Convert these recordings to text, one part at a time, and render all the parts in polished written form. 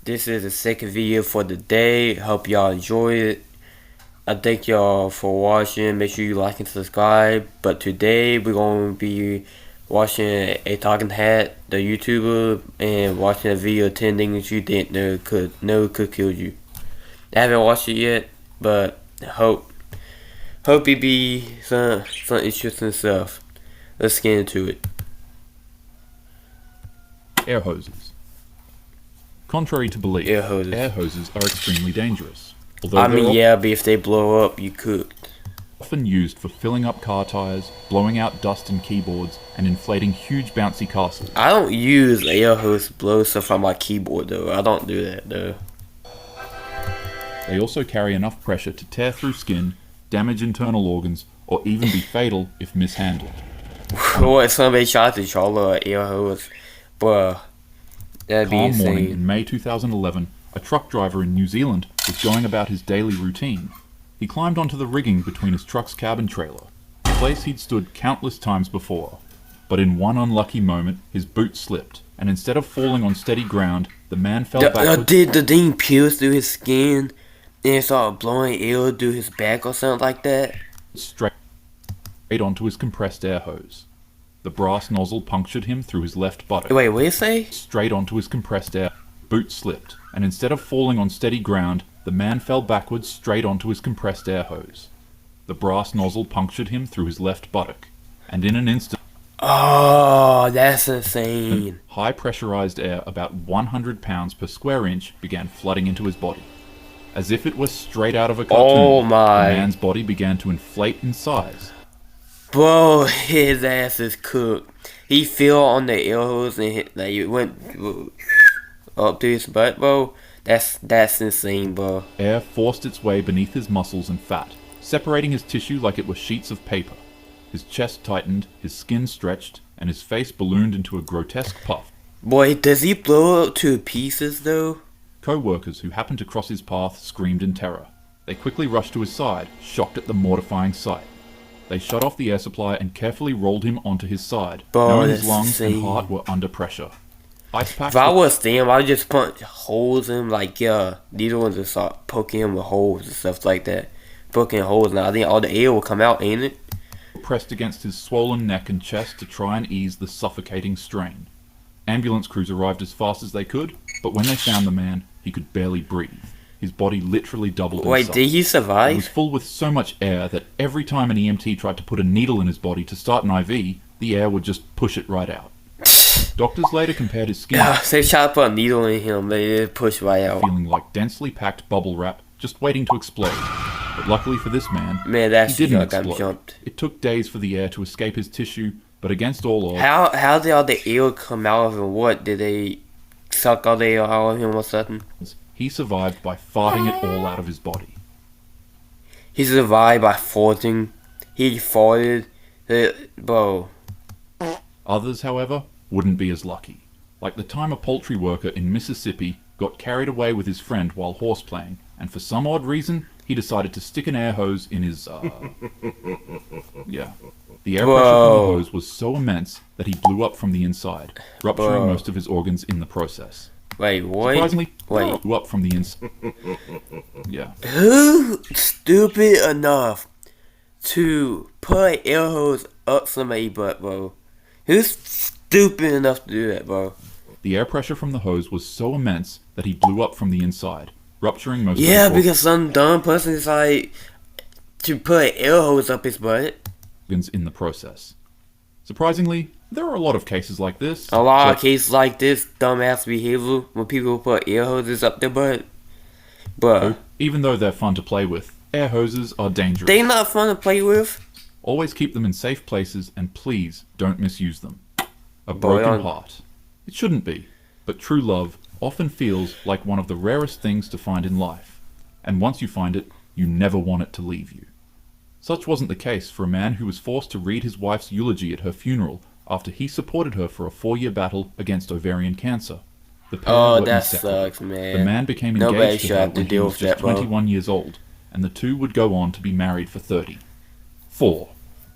This is the second video for the day. Hope y'all enjoy it. I thank y'all for watching. Make sure you like and subscribe. But today we're going to be watching a talking hat, the YouTuber, and watching a video of 10 things you didn't know could kill you. I haven't watched it yet, but hope it be some interesting stuff. Let's get into it. Air hoses. Contrary to belief, Air hoses are extremely dangerous. Although but if they blow up, you could. Often used for filling up car tires, blowing out dust in keyboards, and inflating huge bouncy castles. I don't use air hose to blow stuff on my keyboard though. I don't do that though. They also carry enough pressure to tear through skin, damage internal organs, or even be fatal if mishandled. What if somebody tried to control an air hose? Bruh, that'd be insane. Morning in May 2011, a truck driver in New Zealand was going about his daily routine. He climbed onto the rigging between his truck's cab and trailer, a place he'd stood countless times before. But in one unlucky moment, his boot slipped, and instead of falling on steady ground, the man fell backwards. Did the thing pierce through his skin and it started blowing air through his back or something like that? Straight onto his compressed air hose. The brass nozzle punctured him through his left buttock. Wait, what did you say? Straight onto his compressed air. Boot slipped, and instead of falling on steady ground, the man fell backwards straight onto his compressed air hose. The brass nozzle punctured him through his left buttock, and in an instant... Oh, that's insane. High pressurized air about 100 pounds per square inch began flooding into his body. As if it was straight out of a cartoon, the man's body began to inflate in size. Bro, his ass is cooked. He fell on the air hose and it went up to his butt, bro. That's insane, bro. Air forced its way beneath his muscles and fat, separating his tissue like it were sheets of paper. His chest tightened, his skin stretched, and his face ballooned into a grotesque puff. Boy, does he blow up to pieces, though? Co-workers who happened to cross his path screamed in terror. They quickly rushed to his side, shocked at the mortifying sight. They shut off the air supply and carefully rolled him onto his side, knowing his lungs and heart were under pressure. Ice packs. If I was them, I'd just punch holes in him, needles and just start poking him with holes and stuff like that. Poking holes now, I think all the air will come out, ain't it? Pressed against his swollen neck and chest to try and ease the suffocating strain. Ambulance crews arrived as fast as they could, but when they found the man, he could barely breathe. His body literally doubled in size. Wait, did he survive? He was full with so much air that every time an EMT tried to put a needle in his body to start an IV, the air would just push it right out. Doctors later compared his skin... They tried to put a needle in him, but it pushed right out. Feeling like densely packed bubble wrap, just waiting to explode. But luckily for this man, he didn't explode. It took days for the air to escape his tissue, but against all odds... How did all the air come out of him? What, did they suck all the air out of him or something? He survived by farting it all out of his body. He survived by farting. He farted. Bro. Others, however, wouldn't be as lucky. Like the time a poultry worker in Mississippi got carried away with his friend while horseplaying, and for some odd reason, he decided to stick an air hose in his, yeah. The air pressure from the hose was so immense that he blew up from the inside, rupturing most of his organs in the process. Wait, what? Surprisingly, blew up from the inside. Yeah. Who stupid enough to put air hose up somebody's butt, bro? Who's stupid enough to do that, bro? The air pressure from the hose was so immense that he blew up from the inside, rupturing most of his organs. Yeah, because some dumb person decided to put air hose up his butt. In the process. Surprisingly, there are a lot of cases like this. A lot of cases like this, dumbass behavior, when people put air hoses up their butt. But even though they're fun to play with, air hoses are dangerous. They're not fun to play with. Always keep them in safe places, and please don't misuse them. A broken heart. It shouldn't be, but true love often feels like one of the rarest things to find in life. And once you find it, you never want it to leave you. Such wasn't the case for a man who was forced to read his wife's eulogy at her funeral after he supported her for a 4-year battle against ovarian cancer. The pair were inseparable. Sucks, man. The man became engaged to her when he was just 21 years old, and the two would go on to be married for 34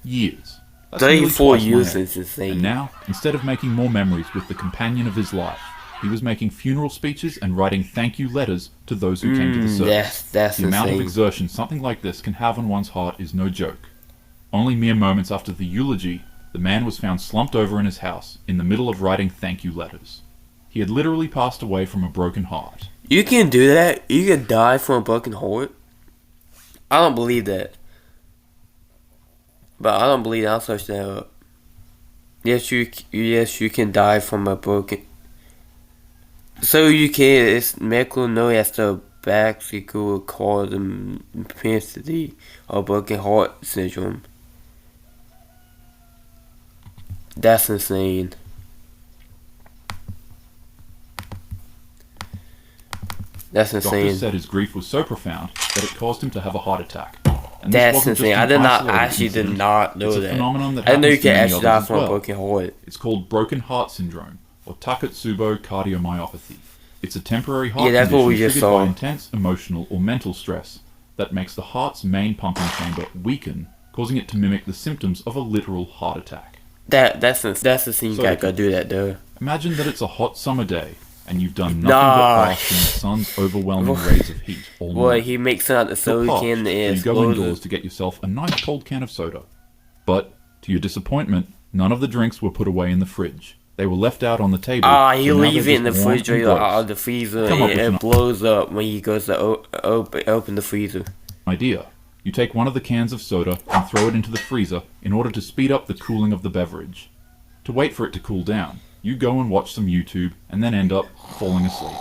years. That's 34 years is insane. And now, instead of making more memories with the companion of his life, he was making funeral speeches and writing thank you letters to those who came to the service. That's the amount of insane. exertion something like this can have on one's heart is no joke. Only mere moments after the eulogy, the man was found slumped over in his house, in the middle of writing thank you letters. He had literally passed away from a broken heart. You can do that? You can die from a broken heart? I don't believe that. But I don't believe that. I'll search that up. Yes, you can die from a broken... So you can, it's medical known as the bicycle called propensity or broken heart syndrome. That's insane. That's insane. Doctors said his grief was so profound that it caused him to have a heart attack. And that's insane. I did not know it's a that. phenomenon that I didn't know you happens to can many actually die others as from a well. broken heart. It's called broken heart syndrome, or Takotsubo cardiomyopathy. It's a temporary heart that's what we condition just triggered by saw. intense emotional or mental stress that makes the heart's main pumping chamber weaken, causing it to mimic the symptoms of a literal heart attack. That's the scene. You gotta go do that though. Imagine that it's a hot summer day, and you've done nothing but bask in the sun's overwhelming rays of heat all Boy, morning. he makes out the soda You're can parched, and so you go indoors explodes. to get yourself a nice cold can of soda. But, to your disappointment, none of the drinks were put away in the fridge. They were left out on the table. He so now leaves they're it in the just warm and refrigerator gross. out of the freezer Come up and with it an blows up when he goes to open the freezer. idea. You take one of the cans of soda and throw it into the freezer in order to speed up the cooling of the beverage. To wait for it to cool down, you go and watch some YouTube and then end up falling asleep.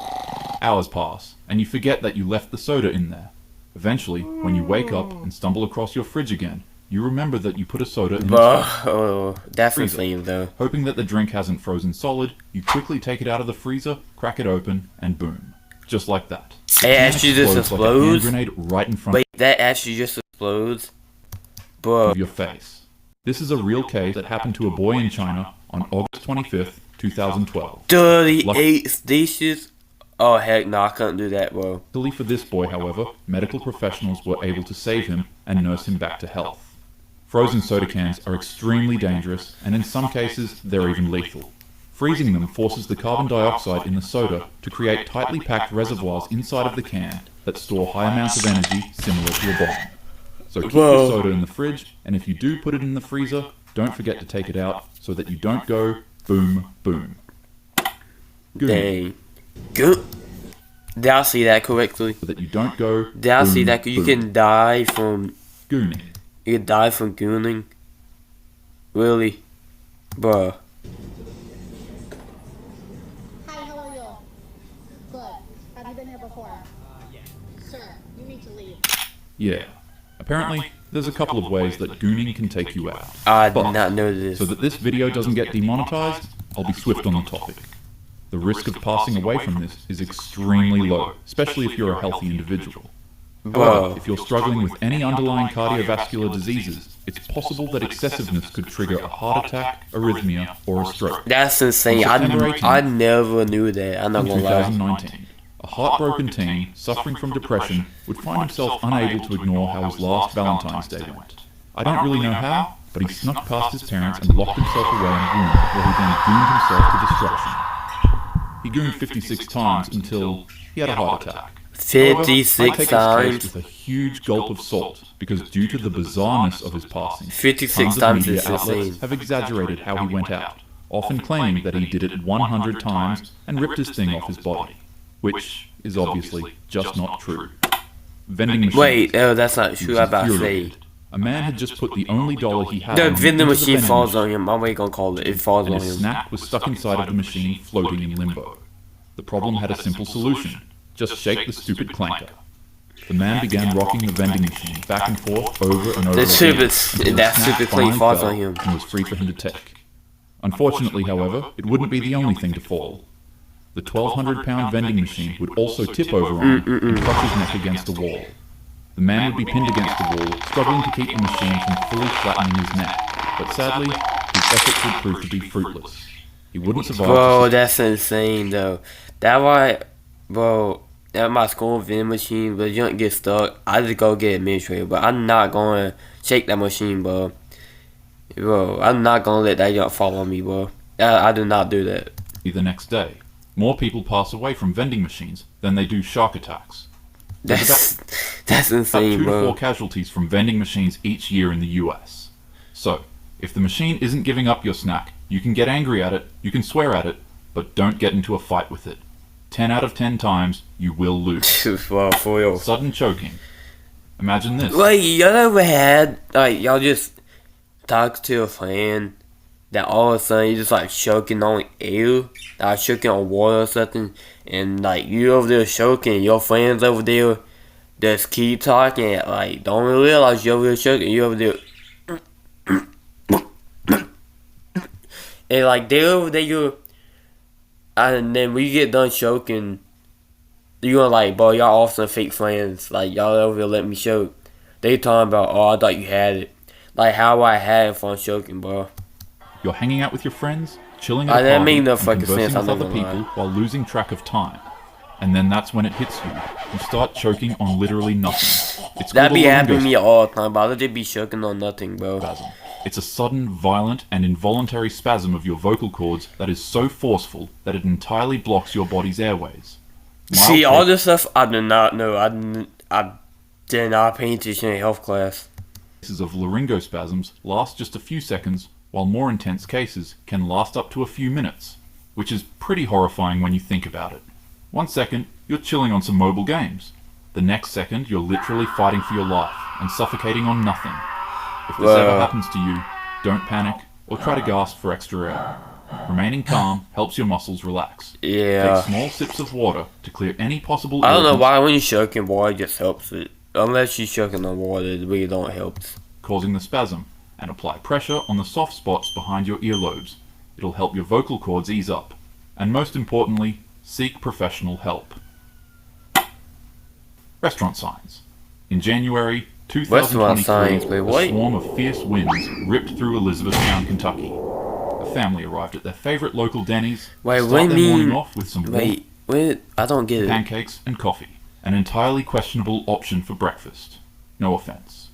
Hours pass, and you forget that you left the soda in there. Eventually, when you wake up and stumble across your fridge again, you remember that you put a soda in the That's freezer. insane though. Hoping that the drink hasn't frozen solid, you quickly take it out of the freezer, crack it open, and boom. Just like that. The It can actually just explodes like a hand explodes? grenade right in front Wait, that actually just explodes? Bro. of your face. This is a real case that happened to a boy in China on August 25th, 2012. 38 dishes? Oh heck no, I couldn't do that, bro. Luckily for this boy, however, medical professionals were able to save him and nurse him back to health. Frozen soda cans are extremely dangerous, and in some cases, they're even lethal. Freezing them forces the carbon dioxide in the soda to create tightly packed reservoirs inside of the can that store high amounts of energy similar to a bomb. So keep your soda in the fridge, and if you do put it in the freezer, don't forget to take it out so that you don't go boom, boom. Dang. Good. Did I see that correctly? So that you don't go Did I see boom, that? You boom. can die from... Gooning. You can die from gooning? Really? Bruh. Hi, how are you? Good. Have you been here before? Yes. Sir, you need to leave. Yeah. Apparently, there's a couple of ways that gooning can take you out. I did But, not know this. so that this video doesn't get demonetized, I'll be swift on the topic. The risk of passing away from this is extremely low, especially if you're a healthy individual. However, if you're struggling with any underlying cardiovascular diseases, it's possible that excessiveness could trigger a heart attack, arrhythmia, or a stroke. That's insane. On September 18th, I never knew that. I'm not In gonna lie. 2019, a heartbroken teen suffering from depression would find himself unable to ignore how his last Valentine's Day went. I don't really know how, but he snuck past his parents and locked himself away in a room where he then gooned himself to destruction. He gooned 56 times until he had a heart attack. However, I 56 take this case times? with a huge gulp of salt because due to the bizarreness of his passing, 56 tons of times media is outlets insane. have exaggerated how he went out, often claiming that he did it 100 times and ripped his thing off his body, which is obviously just not true. Vending machines. Wait, that's not He true. was I'm about to say. infuriated. A man had just put the only dollar he had The on vending into machine vending falls machine, on him. I'm gonna call it. It falls and on his him. snack was stuck inside of the machine, floating in limbo. The problem had a simple solution. Just shake the stupid clanker. The man began rocking the vending machine back and forth over and over The again. stupid- until the that snack stupid finally clank falls fell on him. and was free for him to take. Unfortunately, however, it wouldn't be the only thing to fall. The 1,200-pound vending machine would also tip over on him and crush his neck against a wall. The man would be pinned against the wall, struggling to keep the machine from fully flattening his neck, but sadly, his efforts would prove to be fruitless. He wouldn't survive. Bro, that's insane though. That why, bro. At my school vending machine, but you don't get stuck. I just go get administrator, but I'm not gonna shake that machine, bro. Bro, I'm not gonna let that junk fall on me, bro. I do not do that. The next day. more people pass away from vending machines than they do shark attacks. That's About insane, 2 to 4 bro. casualties from vending machines each year in the US. So, if the machine isn't giving up your snack, you can get angry at it, you can swear at it, but don't get into a fight with it. 10 out of 10 times, you will lose. Well, for real. Sudden choking. Imagine this. Like, y'all ever had, like, y'all just talk to a friend that all of a sudden you just like choking on air, like choking on water or something, and like you over there choking, your friends over there just keep talking, like don't even realize you over there choking, you over there, and like they over there, and then when you get done choking, you gonna like, bro, y'all also fake friends, like y'all over there let me choke. They talking about, oh, I thought you had it, like how I had it from choking, bro. You're hanging out with your friends, chilling at a That party, made no and fucking conversing sense, I'm with not other gonna people lie. while losing track of time. And then that's when it hits you. You start choking on literally nothing. It's That called be a happening to laryngospasm. me all the time, but I just be choking on nothing, bro. It's a sudden, violent, and involuntary spasm of your vocal cords that is so forceful that it entirely blocks your body's airways. See, Mild all this stuff I did not know. I did not pay attention in health class. cases of laryngospasms last just a few seconds, while more intense cases can last up to a few minutes, which is pretty horrifying when you think about it. 1 second, you're chilling on some mobile games. The next second, you're literally fighting for your life and suffocating on nothing. If this ever happens to you, don't panic or try to gasp for extra air. Remaining calm helps your muscles relax. Yeah. Take small sips of water to clear any possible I don't know irritants why when you're choking, water just helps it. Unless you're choking on water, it really don't help. causing the spasm, and apply pressure on the soft spots behind your earlobes. It'll help your vocal cords ease up. And most importantly, seek professional help. Restaurant signs. In January Restaurant 2023, signs, wait, a what? swarm of fierce winds ripped through Elizabethtown, Kentucky. A family arrived at their favorite local Denny's Wait, to what start do their you morning mean? off with some warm Wait, I don't get it. pancakes and coffee, an entirely questionable option for breakfast. No offense.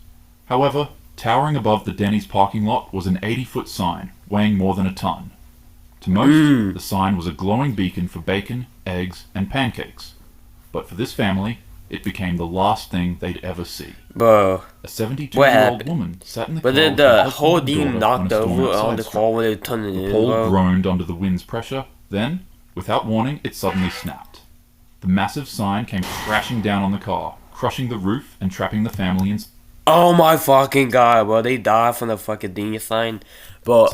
However, towering above the Denny's parking lot was an 80-foot sign weighing more than a ton. To most, the sign was a glowing beacon for bacon, eggs, and pancakes. But for this family, it became the last thing they'd ever see. Bro. A 72-year-old What happened? woman sat in the But car then with her the husband whole and thing daughter when knocked a storm over on outside the struck. car when they were turning The in, pole bro. groaned under the wind's pressure, then, without warning, it suddenly snapped. The massive sign came crashing down on the car, crushing the roof and trapping the family in Oh my fucking god, bro. They died from the fucking Dean sign. Bro,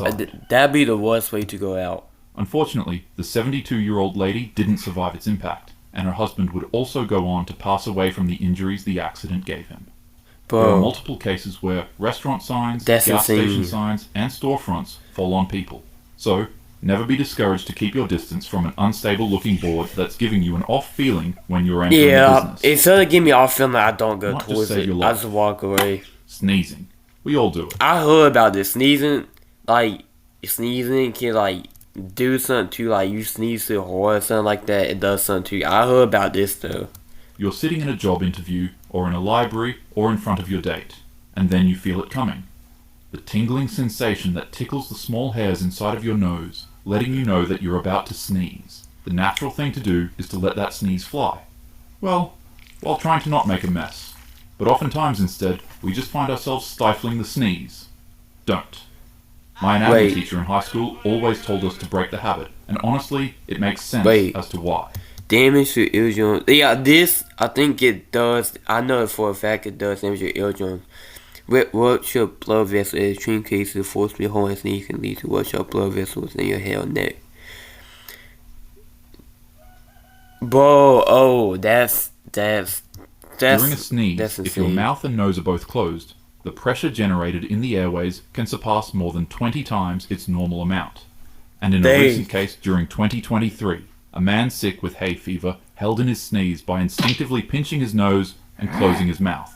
that'd be the worst way to go out. Unfortunately, the 72-year-old lady didn't survive its impact, and her husband would also go on to pass away from the injuries the accident gave him. There are Bro, multiple cases where restaurant signs, That's gas insane. station signs, and storefronts fall on people. So, never be discouraged to keep your distance from an unstable-looking board that's giving you an off feeling when you're entering the yeah, business. instead of giving me off feeling like I don't go Might just towards save it, your I life. just walk away. Sneezing. We all do it. I heard about this sneezing, like sneezing can like do something to like you sneeze too hard or something like that. It does something to you. I heard about this though. You're sitting in a job interview, or in a library, or in front of your date, and then you feel it coming. The tingling sensation that tickles the small hairs inside of your nose, letting you know that you're about to sneeze. The natural thing to do is to let that sneeze fly. Well, while trying to not make a mess. But oftentimes instead, we just find ourselves stifling the sneeze. Don't. My anatomy Wait. teacher in high school always told us to break the habit, and honestly, it makes sense Wait. as to why. Damage to eardrums. Yeah, this I think it does. I know for a fact it does damage your eardrums. Rupture blood vessels in extreme cases, forcibly holding sneeze can lead to rupture blood vessels in your head or neck. Bro, oh, that's During a sneeze, that's if your insane. mouth and nose are both closed, the pressure generated in the airways can surpass more than 20 times its normal amount. And in a Dang. recent case during 2023, a man sick with hay fever held in his sneeze by instinctively pinching his nose and closing his mouth.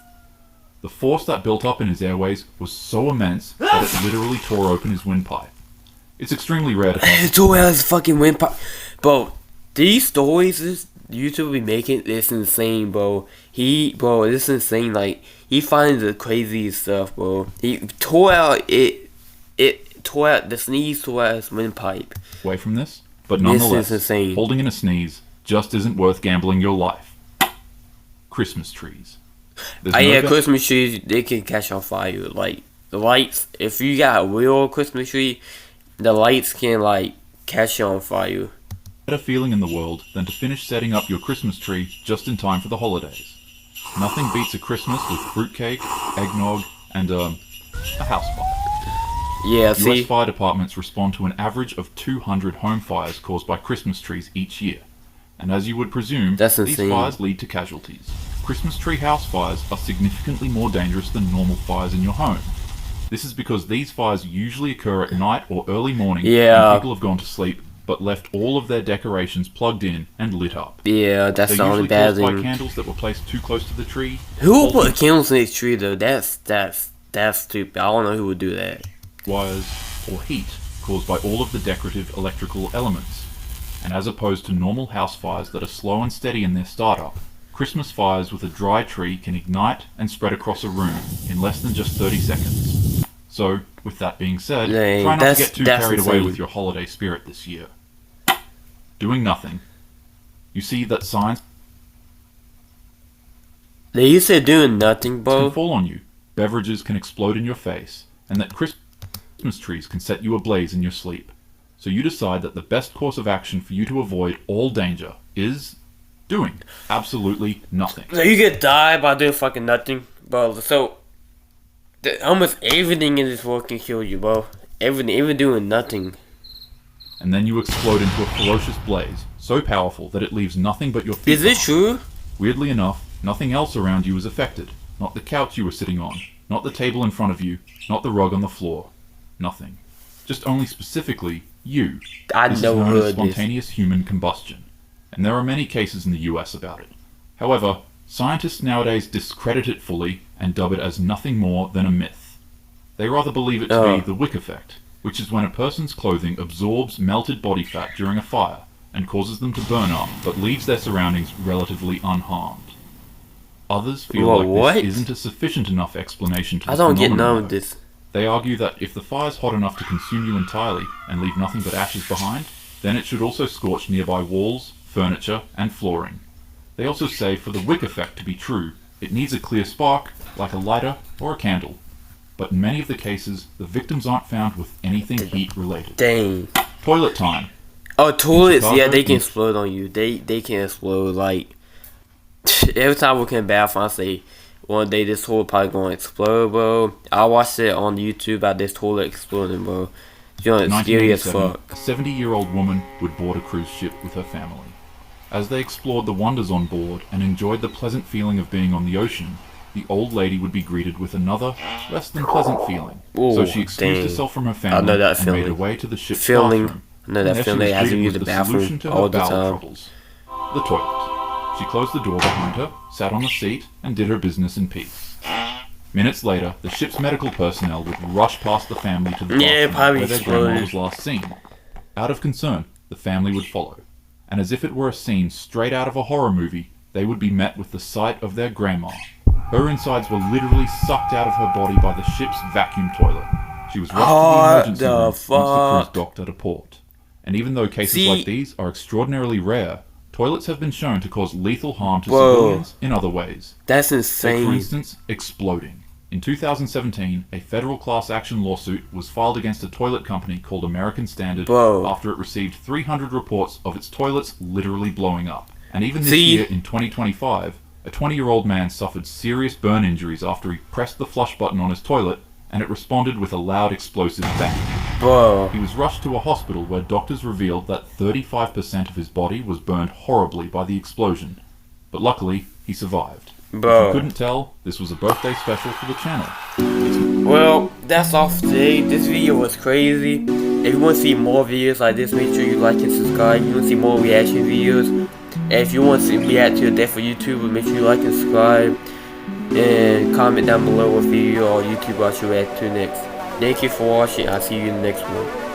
The force that built up in his airways was so immense that it literally tore open his windpipe. It's extremely rare to find. It's 2 hours fucking windpipe. Bro, these stories this YouTube be making this insane, bro. Bro, this insane. Like, he finds the craziest stuff, bro. He tore out the sneeze tore out his windpipe. Away from this, But This nonetheless, is insane. holding in a sneeze just isn't worth gambling your life. Christmas trees. There's Oh no yeah, bet- Christmas trees, they can catch on fire. Like, the lights, if you got a real Christmas tree, the lights can, like, catch on fire. better feeling in the world than to finish setting up your Christmas tree just in time for the holidays. Nothing beats a Christmas with fruitcake, eggnog, and a house fire. Yeah, US see? fire departments respond to an average of 200 home fires caused by Christmas trees each year. And as you would presume, That's these insane. fires lead to casualties. Christmas tree house fires are significantly more dangerous than normal fires in your home. This is because these fires usually occur at night or early morning Yeah. when people have gone to sleep but left all of their decorations plugged in and lit up. Yeah, that's They're the only usually bad caused by thing. candles that were placed too close to the tree. Who would faulty put candles in a tree, though? That's stupid. I don't know who would do that. wires, or heat caused by all of the decorative electrical elements. And as opposed to normal house fires that are slow and steady in their startup, Christmas fires with a dry tree can ignite and spread across a room in less than just 30 seconds. So, with that being said, Dang, try not to get too that's carried away insane. with your holiday spirit this year. Doing nothing. You see that science They used to doing nothing, can bro. fall on you, beverages can explode in your face, and that Christmas trees can set you ablaze in your sleep. So you decide that the best course of action for you to avoid all danger is doing absolutely nothing. So you could die by doing fucking nothing, bro. So, almost everything in this world can kill you, bro. Everything, even doing nothing. And then you explode into a ferocious blaze, so powerful that it leaves nothing but your feet. Is this true? Weirdly enough, nothing else around you is affected. Not the couch you were sitting on, not the table in front of you, not the rug on the floor. Nothing. Just only specifically you. I This is never known as heard this. spontaneous human combustion, and there are many cases in the US about it. However, scientists nowadays discredit it fully and dub it as nothing more than a myth. They rather believe it to Oh. be the wick effect, which is when a person's clothing absorbs melted body fat during a fire and causes them to burn up but leaves their surroundings relatively unharmed. Others feel Whoa, like what? this isn't a sufficient enough explanation to the I don't get phenomenon, none of though. this. They argue that if the fire's hot enough to consume you entirely and leave nothing but ashes behind, then it should also scorch nearby walls, furniture, and flooring. They also say for the wick effect to be true, it needs a clear spark, like a lighter or a candle. But in many of the cases, the victims aren't found with anything heat-related. Dang. Toilet time. Oh, toilets, Chicago, yeah, they can in- explode on you. They can explode, like... Every time I look in the bathroom, I say, one day this toilet probably gonna explode, bro. I watched it on YouTube about this toilet exploding, bro. You know, it's scary as 1987, fuck. a 70-year-old woman would board a cruise ship with her family. As they explored the wonders on board and enjoyed the pleasant feeling of being on the ocean, the old lady would be greeted with another, less than pleasant feeling. So Ooh, she excused dang. herself from her I family know that and made her feeling. way to the ship's Feeling. bathroom. I know And that there she feeling. was They have to greeted use with the solution bathroom to her all the bowel time. troubles. The toilet. She closed the door behind her, sat on the seat, and did her business in peace. Minutes later, the ship's medical personnel would rush past the family to the Yeah, bathroom probably where their grandma exploded. was last seen. Out of concern, the family would follow, and as if it were a scene straight out of a horror movie, they would be met with the sight of their grandma. Her insides were literally sucked out of her body by the ship's vacuum toilet. She was rushed to the emergency room once the cruise fuck? docked at a port. And even though cases See- like these are extraordinarily rare, toilets have been shown to cause lethal harm to Whoa. civilians in other ways. That's Take, for insane. instance, exploding. In 2017, a federal class action lawsuit was filed against a toilet company called American Standard Bro. after it received 300 reports of its toilets literally blowing up. And even this See? year, in 2025, a 20-year-old man suffered serious burn injuries after he pressed the flush button on his toilet and it responded with a loud explosive bang. Bro. He was rushed to a hospital where doctors revealed that 35% of his body was burned horribly by the explosion. But luckily, he survived. If you Bro. couldn't tell, this was a birthday special for the channel. Well, that's all for today. This video was crazy. If you want to see more videos like this, make sure you like and subscribe. If you want to see more reaction videos, and if you want to react to a death for YouTube, make sure you like and subscribe. And comment down below what video or YouTube I should react to next. Thank you for watching. I'll see you in the next one.